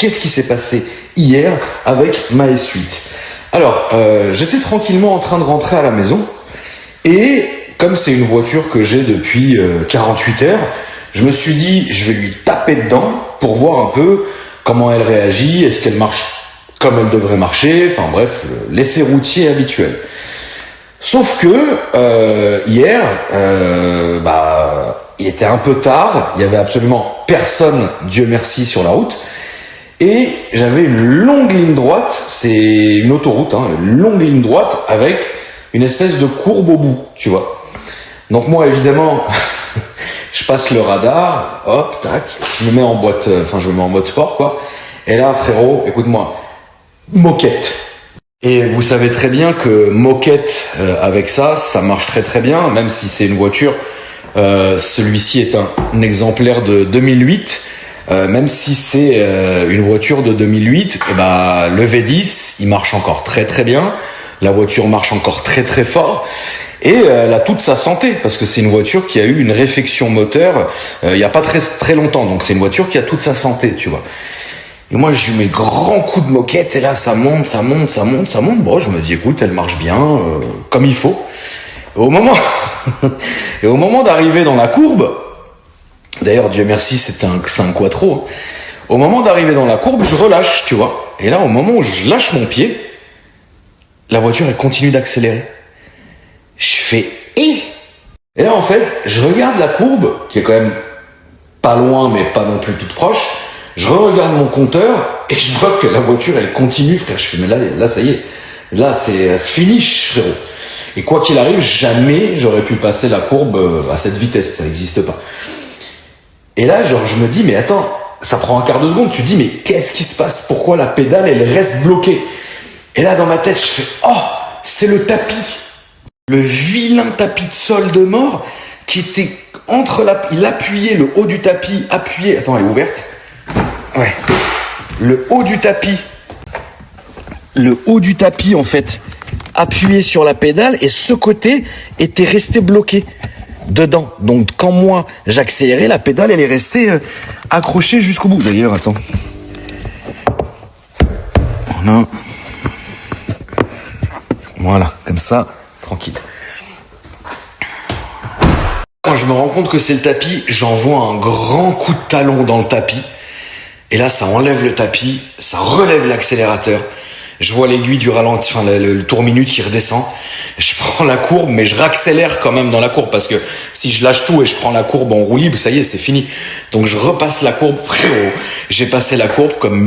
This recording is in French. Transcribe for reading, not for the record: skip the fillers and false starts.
qu'est-ce qui s'est passé hier avec ma S8. Alors, j'étais tranquillement en train de rentrer à la maison et comme c'est une voiture que j'ai depuis 48 heures, je me suis dit, je vais lui taper dedans pour voir un peu comment elle réagit, est-ce qu'elle marche comme elle devrait marcher, enfin bref, l'essai routier habituel. Sauf que hier, il était un peu tard, il y avait absolument personne, Dieu merci, sur la route, et j'avais une longue ligne droite, c'est une autoroute, une longue ligne droite avec une espèce de courbe au bout, tu vois. Donc moi évidemment, je passe le radar, hop, tac, je me mets en mode sport quoi. Et là frérot, écoute-moi, moquette. Et vous savez très bien que moquette avec ça marche très très bien, même si c'est une voiture. Celui-ci est un exemplaire de 2008. Même si c'est une voiture de 2008, le V10 il marche encore très très bien. La voiture marche encore très très fort. Et elle a toute sa santé, parce que c'est une voiture qui a eu une réfection moteur il y a pas très longtemps. Donc c'est une voiture qui a toute sa santé, tu vois. Et moi je lui mets grand coup de moquette, et là ça monte. Bon, je me dis écoute, elle marche bien, comme il faut. Et au moment d'arriver dans la courbe, d'ailleurs Dieu merci c'est un quattro, au moment d'arriver dans la courbe, je relâche, tu vois. Et là au moment où je lâche mon pied, la voiture elle continue d'accélérer. Je fais et là en fait, je regarde la courbe qui est quand même pas loin mais pas non plus toute proche. Je regarde mon compteur et je vois que la voiture elle continue, frère. Je fais mais là ça y est, là c'est finish frérot. Et quoi qu'il arrive, jamais j'aurais pu passer la courbe à cette vitesse, ça n'existe pas. Et là genre je me dis mais attends, ça prend un quart de seconde, tu te dis mais qu'est-ce qui se passe? Pourquoi la pédale elle reste bloquée? Et là dans ma tête je fais oh, c'est le tapis. Le vilain tapis de sol de mort qui était il appuyait le haut du tapis, attends, elle est ouverte? Ouais. Le haut du tapis en fait, appuyé sur la pédale, et ce côté était resté bloqué dedans. Donc quand moi j'accélérais, la pédale elle est restée accrochée jusqu'au bout. D'ailleurs, attends. Voilà, comme ça. Tranquille. Quand je me rends compte que c'est le tapis, j'envoie un grand coup de talon dans le tapis. Et là, ça enlève le tapis, ça relève l'accélérateur. Je vois l'aiguille du ralenti, le tour-minute qui redescend. Je prends la courbe, mais je raccélère quand même dans la courbe, parce que si je lâche tout et je prends la courbe en roue libre, ça y est, c'est fini. Donc je repasse la courbe, frérot. J'ai passé la courbe comme